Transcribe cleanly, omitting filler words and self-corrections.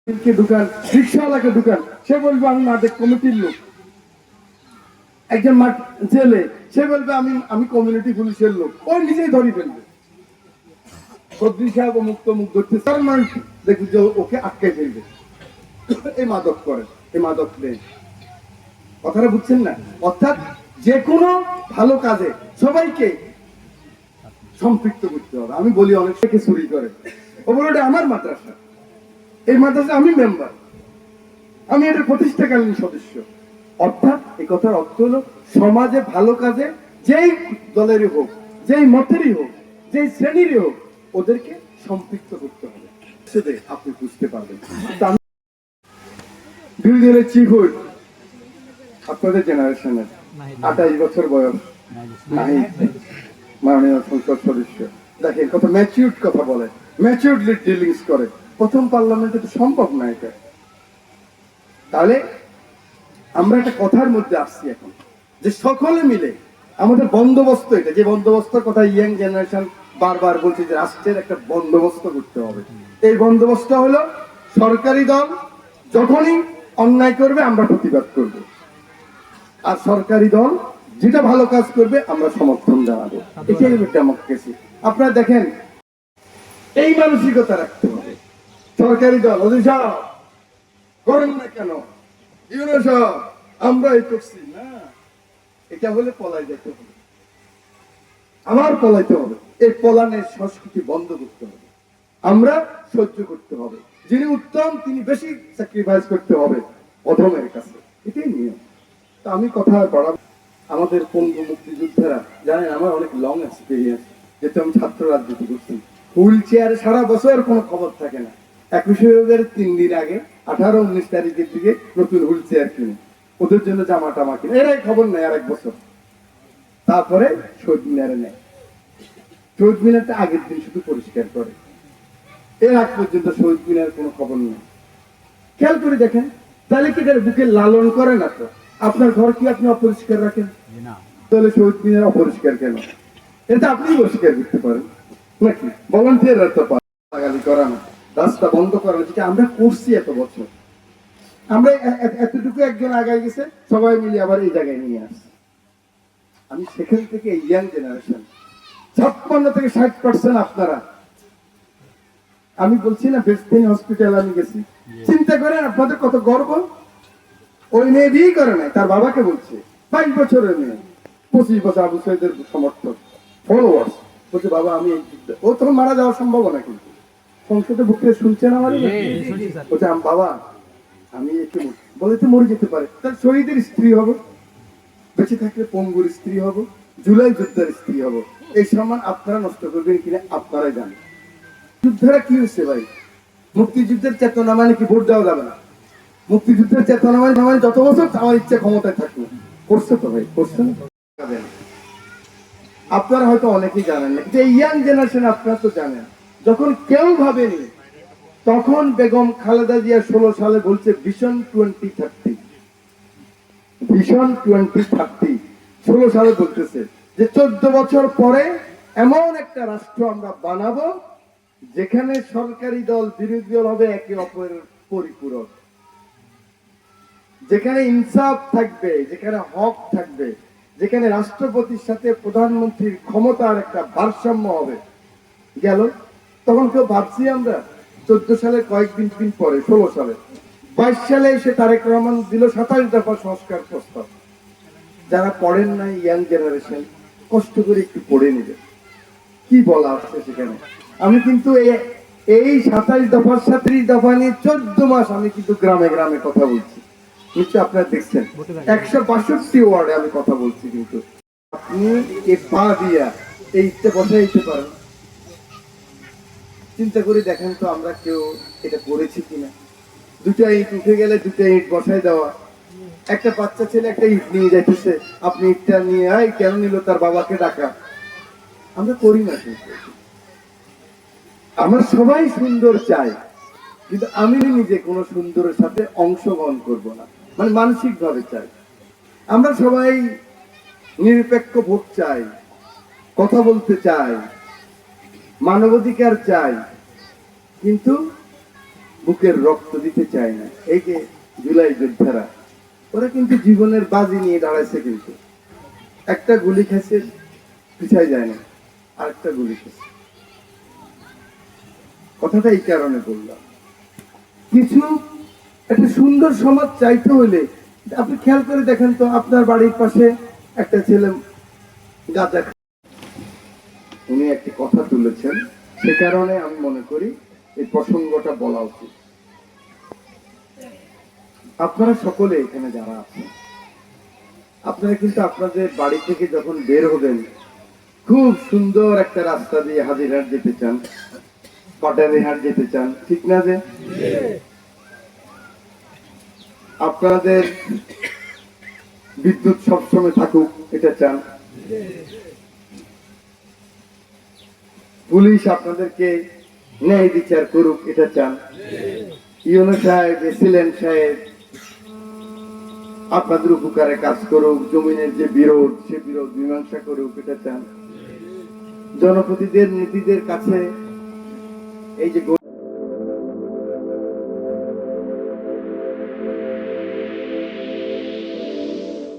দোকান, রিক্সাওয়ালাকে দোকান, সে বলবে আমি মাদক কমিটির লোক। একজন ছেলে, সে বলবে আমি আমি কমিউনিটি পুলিশের লোক। ওই নিজেই ধরে ফেলবে। সর্দি সাহেব মুক্ত মুখ ধরতে তার মানুষ দেখবে যে ওকে আটকে ফেলবে। এই মাদক করে, এই মাদক নেই। কথাটা বুঝছেন না? অর্থাৎ যে কোনো ভালো কাজে সবাইকে সম্পৃক্ত করতে হবে। আমি বলি অনেক থেকে চুরি করে, ও বলে ওটা আমার মাদ্রাসা, এই মাদ্রাসা আমি মেম্বার, আমি এটার প্রতিষ্ঠাকালীন সদস্য। অর্থাৎ এই কথার অর্থ হলো সমাজে ভালো কাজে যেই দলেরই হোক, যেই মতেরই হোক, যেই শ্রেণীরই হোক, ওদেরকে সম্পৃক্ত করতে হবে। সেটা আপনি বুঝতে পারবেন। বিরোধী দলের চিফ হুইপ আপনাদের জেনারেশনের 28 বছর বয়স, মাননীয় সংসদ সদস্য, দেখেন কত ম্যাচিউরড কথা বলে, ম্যাচিউরডলি ডিলিংস করে। প্রথম পার্লামেন্টে তো সম্ভব না এটা। তাহলে আমরা একটা কথার মধ্যে আসছি এখন, যে সকলে মিলে আমাদের বন্দোবস্ত, এটা যে বন্দোবস্তের কথা ইয়াং জেনারেশন বারবার বলছে, যে রাষ্ট্রের একটা বন্দোবস্ত করতে হবে। এই বন্দোবস্ত হলো সরকারি দল যখনই অন্যায় করবে আমরা প্রতিবাদ করব, আর সরকারি দল যেটা ভালো কাজ করবে আমরা সমর্থন জানাবো। এটাই হলো ডেমোক্রেসি। আপনারা দেখেন, এই মানসিকতা রাখতে হবে। সরকারি দল অধিশা করেন না কেন, আমরা এই করছি না, এটা হলে পলাই যেতে হবে, আমার পলাইতে হবে। এই পলানের সংস্কৃতি বন্ধ করতে হবে, আমরা সহ্য করতে হবে। যিনি উত্তম তিনি বেশি স্যাক্রিফাইস করতে হবে অধমের কাছে, এটাই নিয়ম। তা আমি কথা বাড়াবো। আমাদের পঙ্গু মুক্তিযোদ্ধারা জানেন, আমার অনেক লং এক্সপিরিয়েন্স, যেহেতু আমি ছাত্র রাজনীতি করছি। হুইল চেয়ারে সারা বছর কোনো খবর থাকে না। 21 3 দিন আগে 18-19 তারিখের দিকে নতুন হুইল চেয়ার কিনে ওদের জন্য জামা টামা কিনে, এরাই খবর নেই আর এক বছর। তারপরে শহীদ মিনারে নেয়, শহীদ মিনারটা আগের দিন শুধু পরিষ্কার করে, এর আগ পর্যন্ত শহীদ মিনার কোনো খবর নেই। খেয়াল করে দেখেন, তাহলে কি তার বুকে লালন করে না? তো আপনার ঘর কি আপনি অপরিষ্কার রাখেন? তাহলে শহীদ মিনার অপরিষ্কার কেন? এটা আপনি পরিষ্কার করতে পারেন নাকি? ভলান্টিয়াররা তো লাগালি করানো, রাস্তা বন্ধ করানো, যেটা আমরা করছি এত বছর। আমরা এতটুকু একজন আগায় গেছে, সবাই মিলে আবার এই জায়গায় নিয়ে আসছে। আমি সেখান থেকে ইয়াং জেনারেশন 56 থেকে 60% আপনারা, আমি বলছি না বেস্টিন হসপিটাল আমি গেছি, চিন্তা করেন আপনাদের কত গর্ব। ওই মেয়ে বিয়ে করে নাই, তার বাবাকে বলছে, 22 বছরের মেয়ে, 25 বছর আবু সাইদের সমর্থক ফলোয়ার্স, বলছে বাবা আমি, ও তখন মারা যাওয়ার সম্ভাবনা, কিন্তু সংসদে বুকে শুনছেন আমার, বলছে বাবা আমি একটু বলে তো মরে যেতে পারে, তার শহীদের স্ত্রী হব, বেঁচে থাকলে পঙ্গুর স্ত্রী হব, জুলাই যোদ্ধার স্ত্রী হব। এই সম্মান আপনারা নষ্ট করবেন কিনা আপনারাই জানেন। যুদ্ধরা কি হচ্ছে ভাই? মুক্তিযুদ্ধের চেতনা মানে কি ভোট দেওয়া যাবে না? মুক্তিযুদ্ধের চেতনা মানে যত বছর আমার ইচ্ছা ক্ষমতায় থাকবে। করছে তো ভাই, করছে না? আপনারা হয়তো অনেকেই জানেন না, যে ইয়াং জেনারেশন আপনারা তো জানেন, যখন কেউ ভাবেনি তখন বেগম খালেদা জিয়া 16 সালে বলছে ভিশন 2030, ভিশন 2030 16 সালে বলতেছে যে 14 বছর পরে এমন একটা রাষ্ট্র আমরা বানাবো যেখানে সরকারি দল বিরোধী দল হবে একে অপরের পরিপূরক, যেখানে ইনসাফ থাকবে, যেখানে হক থাকবে, যেখানে রাষ্ট্রপতির সাথে প্রধানমন্ত্রীর ক্ষমতার একটা ভারসাম্য হবে। গেল তখন কেউ ভাবছি আমরা 14 সালে কয়েকদিন পরে 16 সালে 22 সালে এসে তারেক রহমান দিল 27 দফা সংস্কার প্রস্তাব। যারা পড়েন নাই ইয়াং জেনারেশন, কষ্ট করে একটু পড়ে নেবে কি বলা আছে সেখানে। আমি কিন্তু এই 27 দফা 37 দফা নিয়ে 14 মাস আমি কিন্তু গ্রামে গ্রামে কথা বলছি, নিশ্চয় আপনারা দেখছেন। 162 ওয়ার্ডে আমি কথা বলছি, কিন্তু আপনি এই পা দিয়া এইটা বসাইতে পারেন? চিন্তা করে দেখেন তো আমরা কেউ এটা করেছি কিনা। 2টা ইট উঠে গেলে 2টা ইট বসাই দেওয়া। একটা বাচ্চা ছেলে একটা ইট নিয়ে যাইতেছে, আপনি ইটটা নিয়ে আয়, কেন নিল? তার বাবাকে ডাকা। আমরা করি না কিন্তু। আমরা সবাই সুন্দর চাই, কিন্তু আমি নিজে কোন সুন্দরের সাথে অংশগ্রহণ করব না, মানে মানসিক ভাবে চাই। আমরা সবাই নিরপেক্ষ ভোট চাই, কথা বলতে চাই, মানবাধিকার চাই, কিন্তু বুকের রক্ত দিতে চায় না। এই যে জুলাই যোদ্ধারা, ওরা কিন্তু জীবনের বাজি নিয়ে দাঁড়াইছে, কিন্তু একটা গুলি খেয়েছে, পিছায় যায় না, আরেকটা গুলি খেয়েছে। কথাটা এই কারণে বললাম, কিছু একটা সুন্দর সমাজ চাইতে হলে আপনি খেয়াল করে দেখেন তো, আপনার বাড়ির পাশে একটা ছেলে গাঁজা উনি একটি কথা তুলেছেন, সে কারণে আমি মনে করি এই প্রসঙ্গটা বলা উচিত। আপনারা সকলে এখানে যারা আছেন, আপনারা কিন্তু আপনাদের বাড়ি থেকে যখন বের হবেন, খুব সুন্দর একটা রাস্তা দিয়ে হাজিরহাট যেতে চান, পাটারিহাট যেতে চান, ঠিক না? যে আপনাদের বিদ্যুৎ সবসময় থাকুক, এটা চান। পুলিশ আপনাদেরকে ন্যায় বিচার করুক, এটা চান। ইউনো সাহেব, এসিলেন্ট সাহেব আপনাদের উপকারে কাজ করুক, জমিনের যে বিরোধ সে বিরোধ মীমাংসা করুক, এটা চান। জনপ্রতিনিধিদের নীতিদের কাছে এই যে